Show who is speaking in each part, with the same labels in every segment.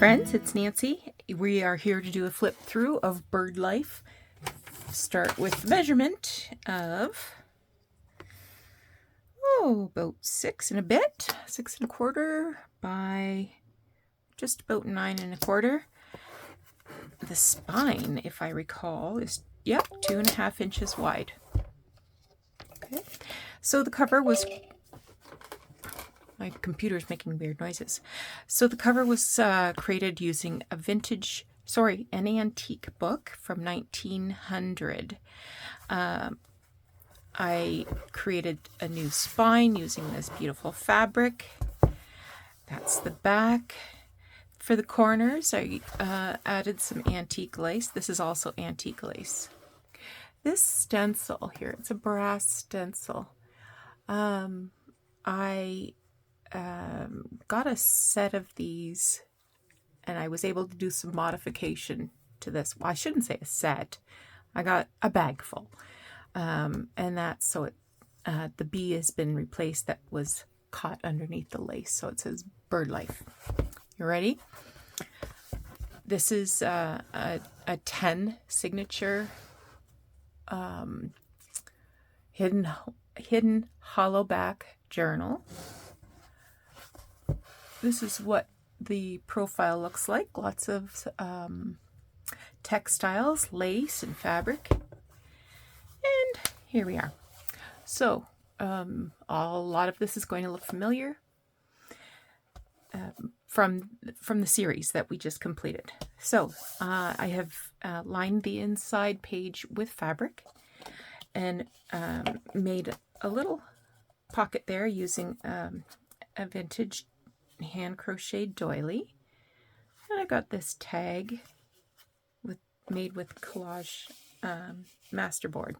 Speaker 1: friends, it's Nancy. We are here to do a flip through of bird life. Start with measurement of, about 6 and a bit, 6 1/4 by just about 9 1/4. The spine, if I recall, is, 2.5 inches wide. Okay, so the cover was, my computer's making weird noises. So the cover was created using an antique book from 1900. I created a new spine using this beautiful fabric. That's the back. For the corners, I added some antique lace. This is also antique lace. This stencil here, it's a brass stencil. I got a set of these and I was able to do some modification to this. Well, I shouldn't say a set. I got a bag full. And that's so the bee has been replaced that was caught underneath the lace. So it says bird life. You ready? This is a 10 signature hidden hollow back journal. This is what the profile looks like. Lots of textiles, lace, and fabric. And here we are. So a lot of this is going to look familiar from the series that we just completed. So I have lined the inside page with fabric and made a little pocket there using a vintage hand crocheted doily. And I got this tag made with collage masterboard.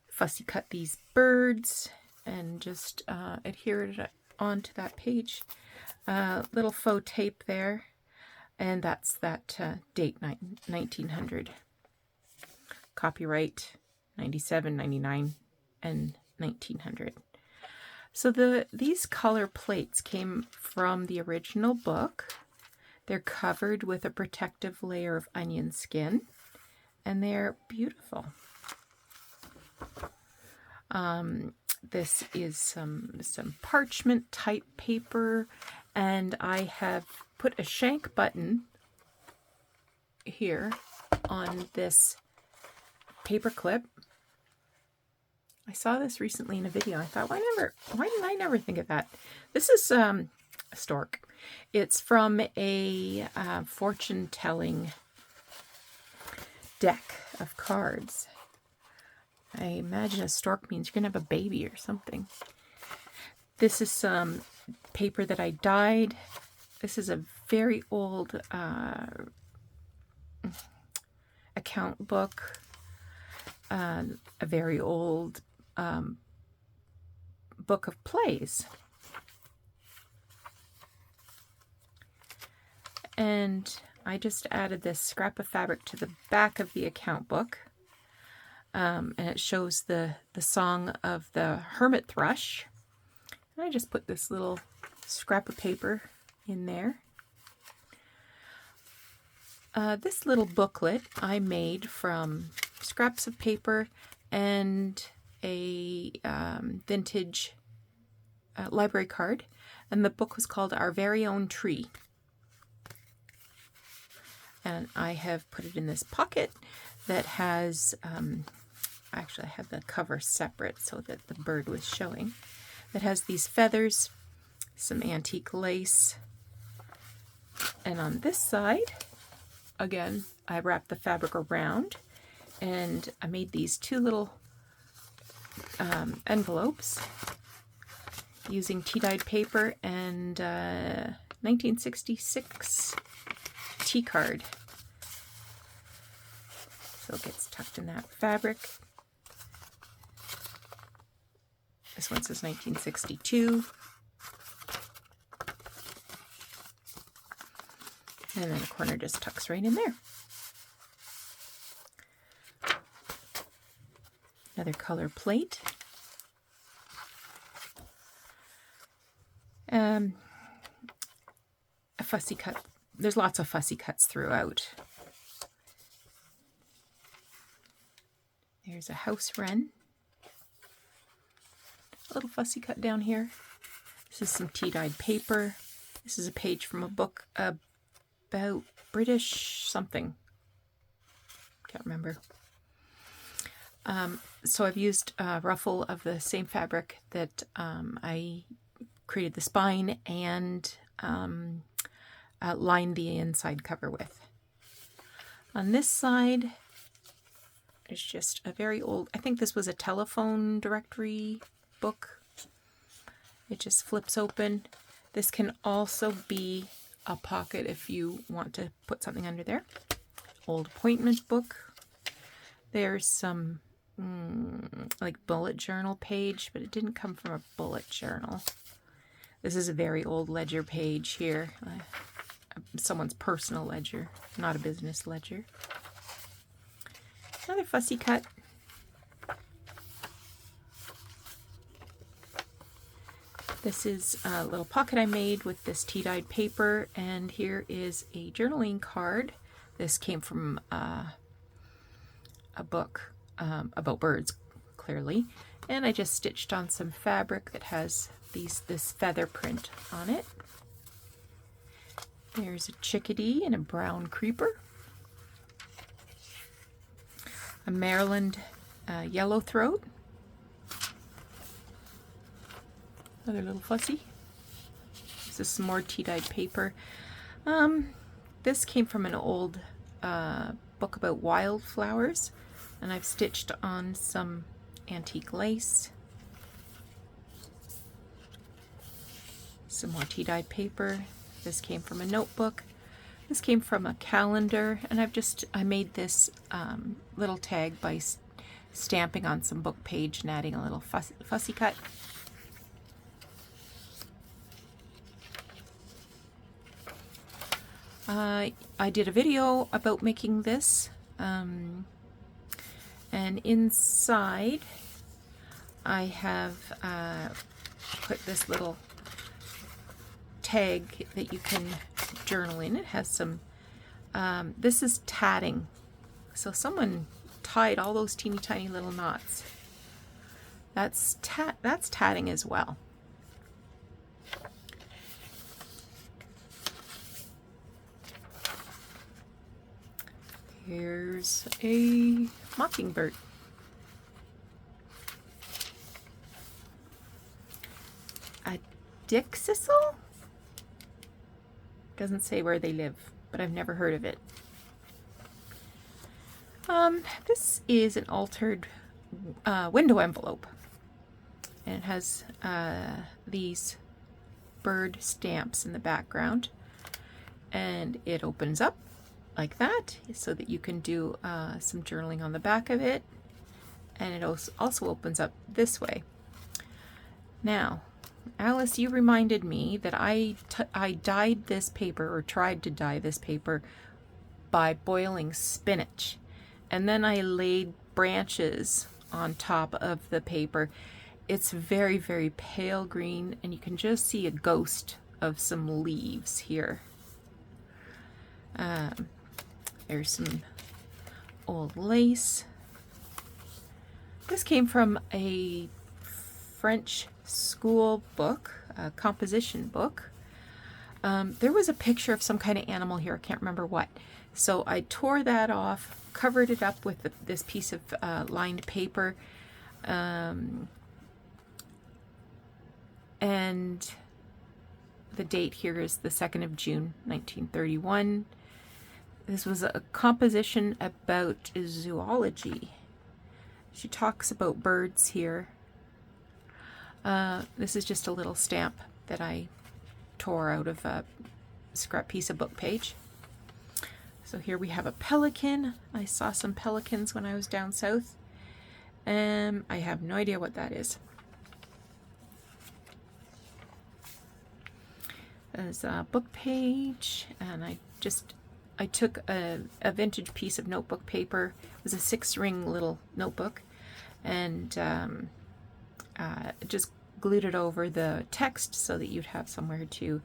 Speaker 1: Fussy cut these birds and just adhered it onto that page. Little faux tape there, and that's that date, 1900. Copyright 97, 99, and 1900. So these color plates came from the original book. They're covered with a protective layer of onion skin, and they're beautiful. This is some parchment type paper, and I have put a shank button here on this paper clip. I saw this recently in a video. I thought, why did I never think of that? This is a stork. It's from a fortune-telling deck of cards. I imagine a stork means you're going to have a baby or something. This is some paper that I dyed. This is a very old account book. A very old book of plays. And I just added this scrap of fabric to the back of the account book. And it shows the song of the hermit thrush. And I just put this little scrap of paper in there. This little booklet I made from scraps of paper and a vintage library card. And the book was called Our Very Own Tree. And I have put it in this pocket that has, actually I had the cover separate so that the bird was showing, that has these feathers, some antique lace, and on this side, again, I wrapped the fabric around, and I made these two little envelopes using tea-dyed paper and 1966 tea card. So it gets tucked in that fabric. This one says 1962. And then the corner just tucks right in there. Another color plate. A fussy cut there's lots of fussy cuts throughout. There's a house wren. A little fussy cut down here. This is some tea-dyed paper. This is a page from a book about British something. Can't remember. So I've used a ruffle of the same fabric that I created the spine and lined the inside cover with. On this side, there's just a very old, I think this was a telephone directory book. It just flips open. This can also be a pocket if you want to put something under there. Old appointment book. There's some like bullet journal page, but it didn't come from a bullet journal. This is a very old ledger page here. Someone's personal ledger, not a business ledger. Another fussy cut. This is a little pocket I made with this tea-dyed paper, and here is a journaling card. This came from a book about birds, clearly, and I just stitched on some fabric that has this feather print on it. There's a chickadee and a brown creeper, a Maryland yellowthroat, another little fussy. This is some more tea-dyed paper. This came from an old book about wildflowers, and I've stitched on some antique lace. Some more tea-dyed paper. This came from a notebook. This came from a calendar, and I made this little tag by stamping on some book page and adding a little fussy cut. I did a video about making this, and inside I have put this little tag that you can journal in. It has some, this is tatting. So someone tied all those teeny tiny little knots. That's tatting as well. Here's a mockingbird. A dickcissel? Doesn't say where they live, but I've never heard of it. This is an altered window envelope, and it has these bird stamps in the background, and it opens up like that so that you can do some journaling on the back of it, and it also opens up this way. Now, Alice, you reminded me that I dyed this paper, or tried to dye this paper, by boiling spinach, and then I laid branches on top of the paper. It's very, very pale green, and you can just see a ghost of some leaves here. There's some old lace. This came from a French school book, a composition book. There was a picture of some kind of animal here, I can't remember what. So I tore that off, covered it up with this piece of lined paper, and the date here is the 2nd of June, 1931. This was a composition about zoology. She talks about birds here. This is just a little stamp that I tore out of a scrap piece of book page. So here we have a pelican. I saw some pelicans when I was down south. I have no idea what that is. There's a book page, and I took a vintage piece of notebook paper. It was a 6-ring little notebook, and just glued it over the text so that you'd have somewhere to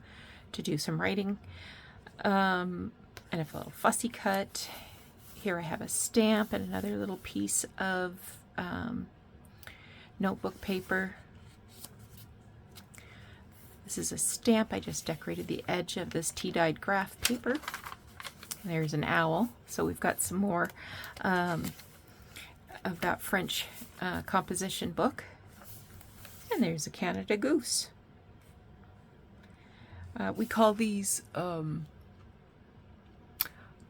Speaker 1: do some writing. And a little fussy cut. Here I have a stamp and another little piece of notebook paper. This is a stamp. I just decorated the edge of this tea-dyed graph paper. There's an owl. So we've got some more of that French composition book. And there's a Canada goose. We call these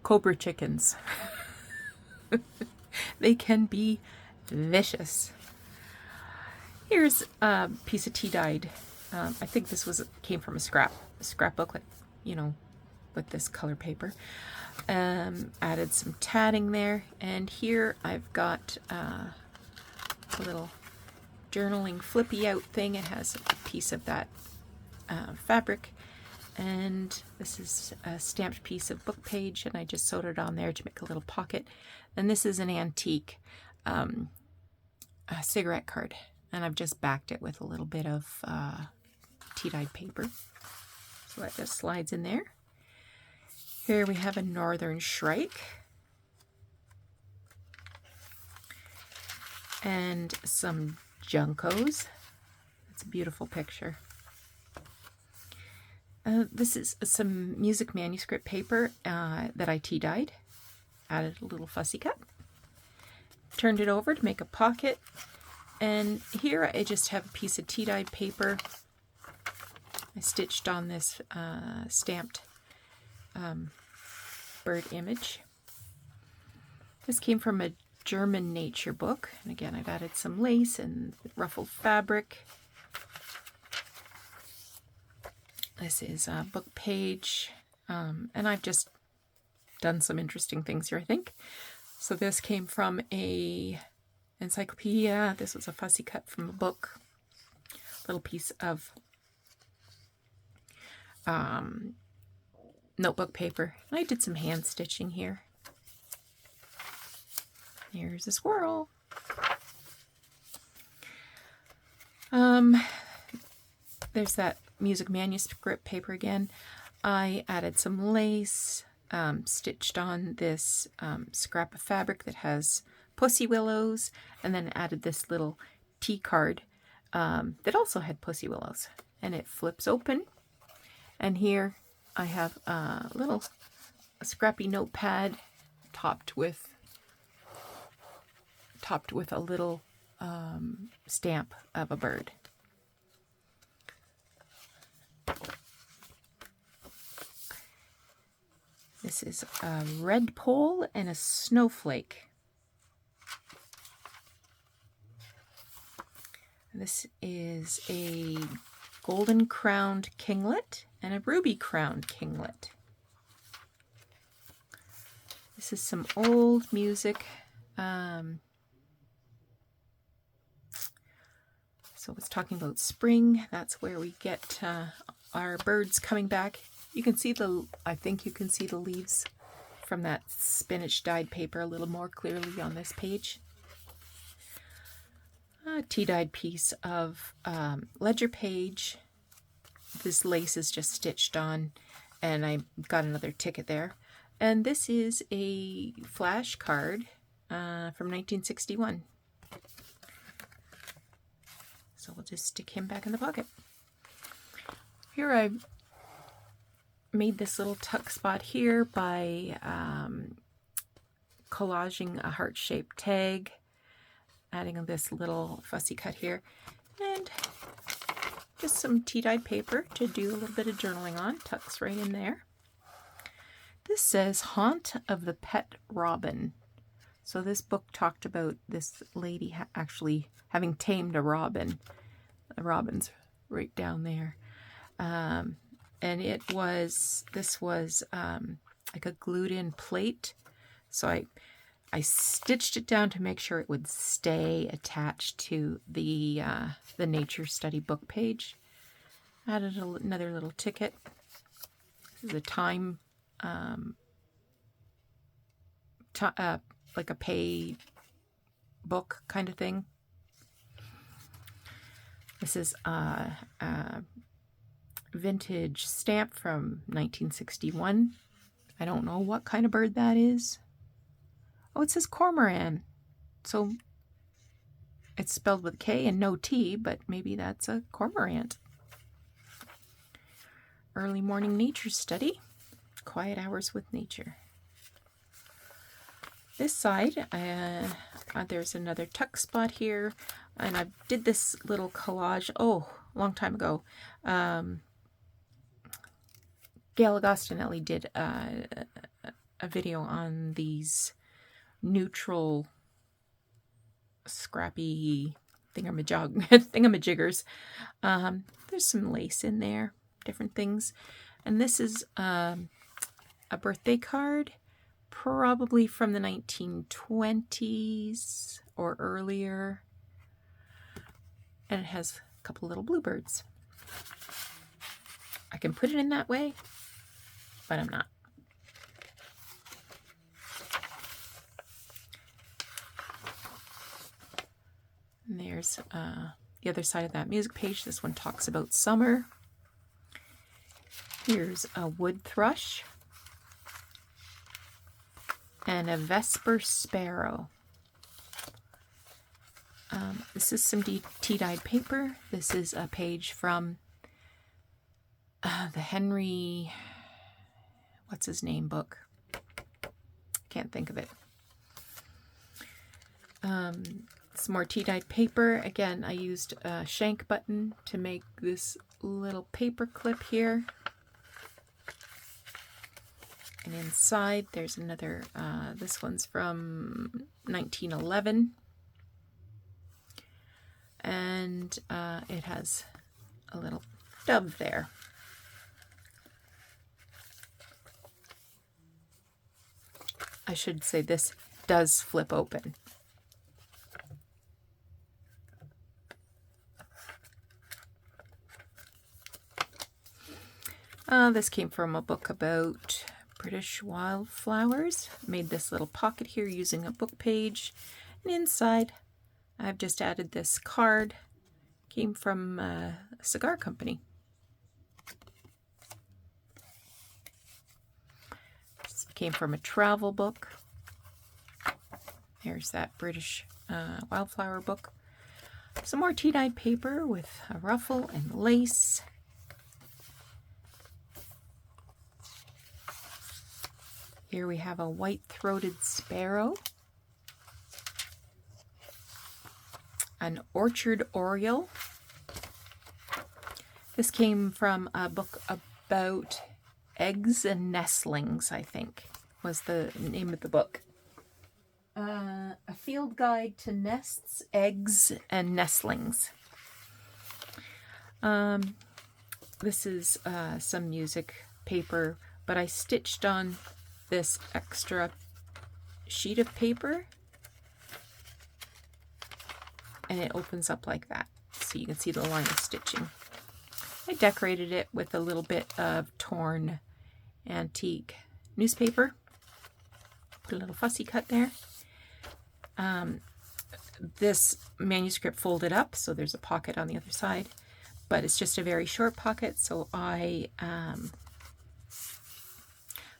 Speaker 1: cobra chickens. They can be vicious. Here's a piece of tea-dyed. I think this came from a scrapbook, you know, with this color paper. Added some tatting there, and here I've got a little journaling flippy out thing. It has a piece of that fabric, and this is a stamped piece of book page, and I just sewed it on there to make a little pocket. And this is an antique cigarette card, and I've just backed it with a little bit of tea-dyed paper, so that just slides in there. Here we have a northern shrike and some juncos. It's a beautiful picture. This is some music manuscript paper that I tea-dyed. Added a little fussy cut. Turned it over to make a pocket. And here I just have a piece of tea-dyed paper. I stitched on this stamped bird image. This came from a German nature book. And again, I've added some lace and ruffled fabric. This is a book page. And I've just done some interesting things here, I think. So this came from a encyclopedia. This was a fussy cut from a book. Little piece of notebook paper. I did some hand stitching here. Here's a squirrel. There's that music manuscript paper again. I added some lace, stitched on this scrap of fabric that has pussy willows, and then added this little tea card that also had pussy willows. And it flips open. And here I have a scrappy notepad topped with a little stamp of a bird. This is a red pole and a snowflake. This is a golden crowned kinglet and a ruby crowned kinglet. This is some old music. So it's talking about spring. That's where we get our birds coming back. You can see I think you can see the leaves from that spinach dyed paper a little more clearly on this page. A tea-dyed piece of ledger page. This lace is just stitched on, and I got another ticket there. And this is a flash card from 1961. So we'll just stick him back in the pocket. Here I made this little tuck spot here by collaging a heart-shaped tag, adding this little fussy cut here, and just some tea-dyed paper to do a little bit of journaling on. Tucks right in there. This says Haunt of the Pet Robin. So this book talked about this lady actually having tamed a robin. The robin's right down there. And this was like a glued in plate. So I stitched it down to make sure it would stay attached to the nature study book page. Added another little ticket. This is a time, like a pay book kind of thing. This is vintage stamp from 1961. I don't know what kind of bird that is. Oh, it says cormorant. So it's spelled with K and no T, but maybe that's a cormorant. Early morning nature study. Quiet hours with nature. This side, there's another tuck spot here, and I did this little collage, a long time ago. Gail Agostinelli did a video on these neutral, scrappy thingamajiggers. There's some lace in there, different things. And this is a birthday card, probably from the 1920s or earlier. And it has a couple little bluebirds. I can put it in that way, but I'm not. And there's the other side of that music page. This one talks about summer. Here's a wood thrush and a vesper sparrow. This is some tea-dyed paper. This is a page from the Henry, what's his name book? Can't think of it. Some more tea-dyed paper. Again, I used a shank button to make this little paper clip here. And inside there's another, this one's from 1911. And it has a little dove there. I should say this does flip open. This came from a book about British wildflowers. Made this little pocket here using a book page. And inside, I've just added this card. Came from a cigar company. This came from a travel book. There's that British wildflower book. Some more tea-dyed paper with a ruffle and lace. Here we have a white-throated sparrow, an orchard oriole. This came from a book about eggs and nestlings, I think, was the name of the book. A field guide to nests, eggs, and nestlings. This is some music paper, but I stitched on this extra sheet of paper, and it opens up like that, so you can see the line of stitching. I decorated it with a little bit of torn antique newspaper. Put a little fussy cut there. This manuscript folded up, so there's a pocket on the other side, but it's just a very short pocket, so I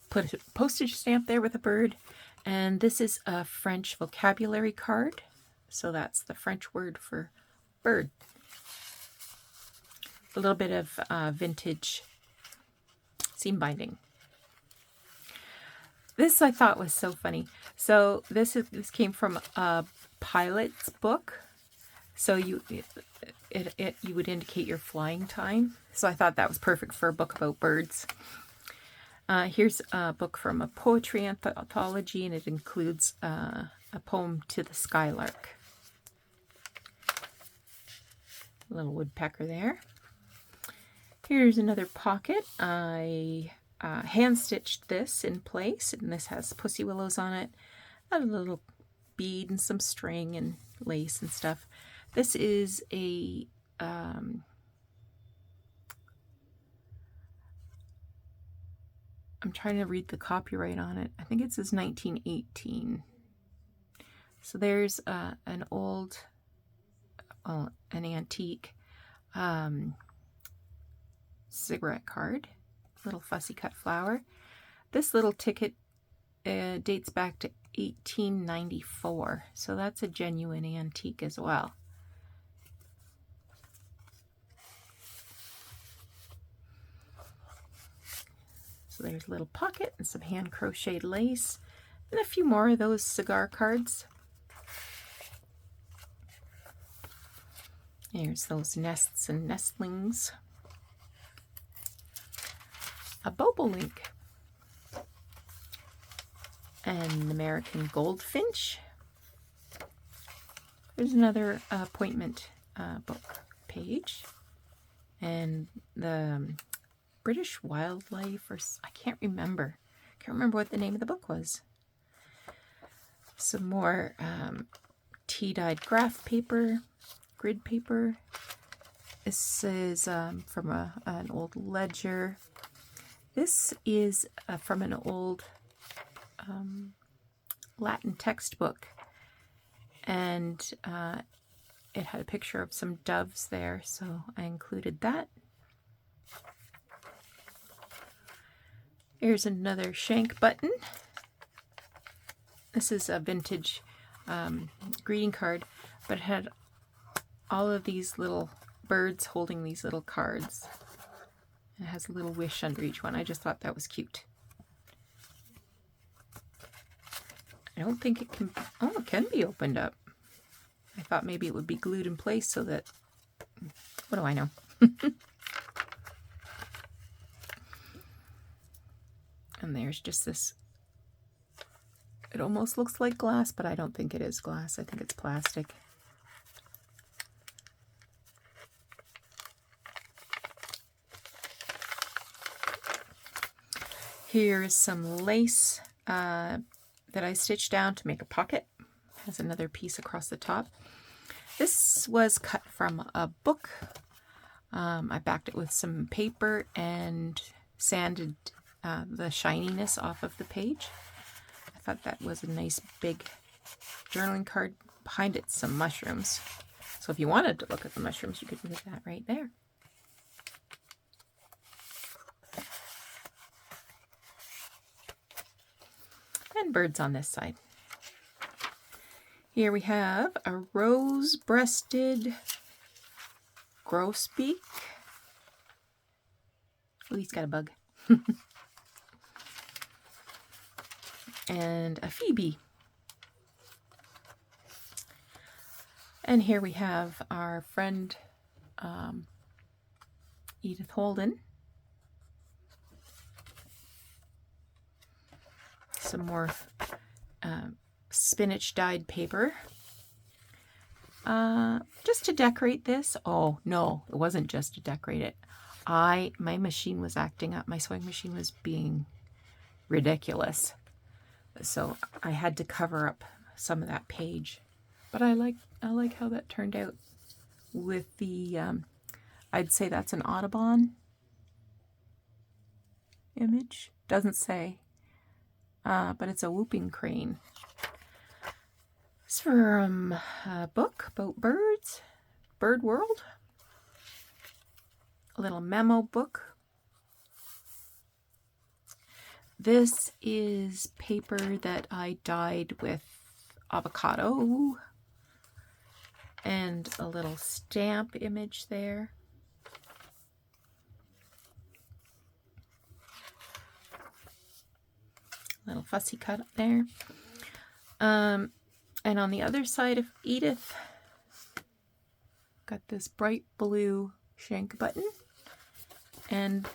Speaker 1: put a postage stamp there with a bird. And this is a French vocabulary card, so that's the French word for bird. A little bit of vintage seam binding. This I thought was so funny. So this came from a pilot's book. So you would indicate your flying time. So I thought that was perfect for a book about birds. Here's a book from a poetry anthology, and it includes a poem to the skylark. A little woodpecker there. Here's another pocket. I hand-stitched this in place, and this has pussy willows on it. A little bead and some string and lace and stuff. This is a I'm trying to read the copyright on it. I think it says 1918. So there's an old, an antique cigarette card, little fussy cut flower. This little ticket dates back to 1894, so that's a genuine antique as well. So there's a little pocket and some hand crocheted lace and a few more of those cigar cards. There's those nests and nestlings. A bobolink. And an American goldfinch. There's another appointment book page. And the British Wildlife, or I can't remember. Can't remember what the name of the book was. Some more tea-dyed graph paper, grid paper. This is from an old ledger. This is from an old Latin textbook, and it had a picture of some doves there, so I included that. Here's another shank button. This is a vintage greeting card, but it had all of these little birds holding these little cards. It has a little wish under each one. I just thought that was cute. I don't think it can... Oh, it can be opened up. I thought maybe it would be glued in place so that... What do I know? And there's just this... It almost looks like glass, but I don't think it is glass. I think it's plastic. Here is some lace that I stitched down to make a pocket. Has another piece across the top. This was cut from a book. I backed it with some paper and sanded the shininess off of the page. I thought that was a nice big journaling card. Behind it, some mushrooms. So if you wanted to look at the mushrooms, you could move that right there. And birds on this side. Here we have a rose-breasted grosbeak. Oh, he's got a bug. And a phoebe. And here we have our friend Edith Holden. Some more spinach dyed paper. Just to decorate this. Oh, no, it wasn't just to decorate it. My machine was acting up. My sewing machine was being ridiculous. So I had to cover up some of that page. But I like how that turned out with the, I'd say that's an Audubon image. Doesn't say. But it's a whooping crane. It's from a book about birds, Bird World. A little memo book. This is paper that I dyed with avocado. And a little stamp image there. Little fussy cut up there. And on the other side of Edith, got this bright blue shank button. And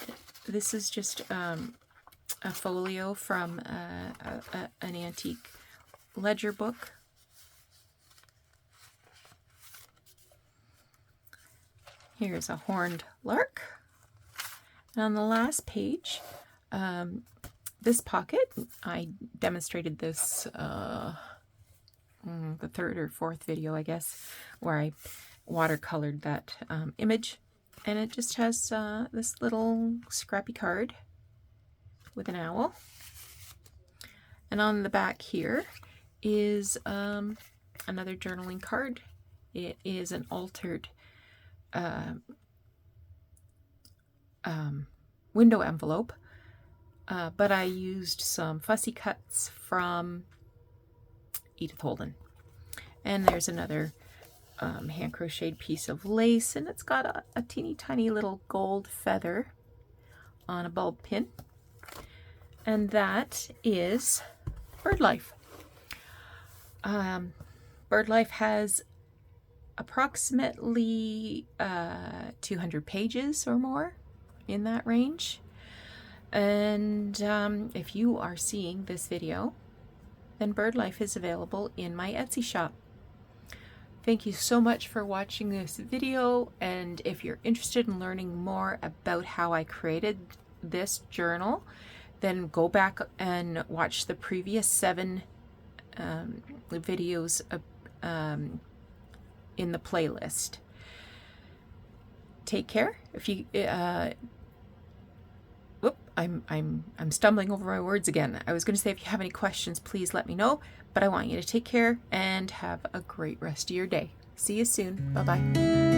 Speaker 1: this is just a folio from an antique ledger book. Here's a horned lark. And on the last page, this pocket, I demonstrated this the third or fourth video, I guess, where I watercolored that image. And it just has this little scrappy card with an owl. And on the back here is another journaling card. It is an altered window envelope, but I used some fussy cuts from Edith Holden. And there's another hand crocheted piece of lace, and it's got a teeny tiny little gold feather on a bulb pin. And that is Bird Life. Bird Life has approximately 200 pages or more, in that range. And if you are seeing this video, then Bird Life is available in my Etsy shop. Thank you so much for watching this video, and if you're interested in learning more about how I created this journal, then go back and watch the previous 7 videos in the playlist. Take care. If you I'm stumbling over my words again. I was going to say, if you have any questions, please let me know, but I want you to take care and have a great rest of your day. See you soon. Bye-bye.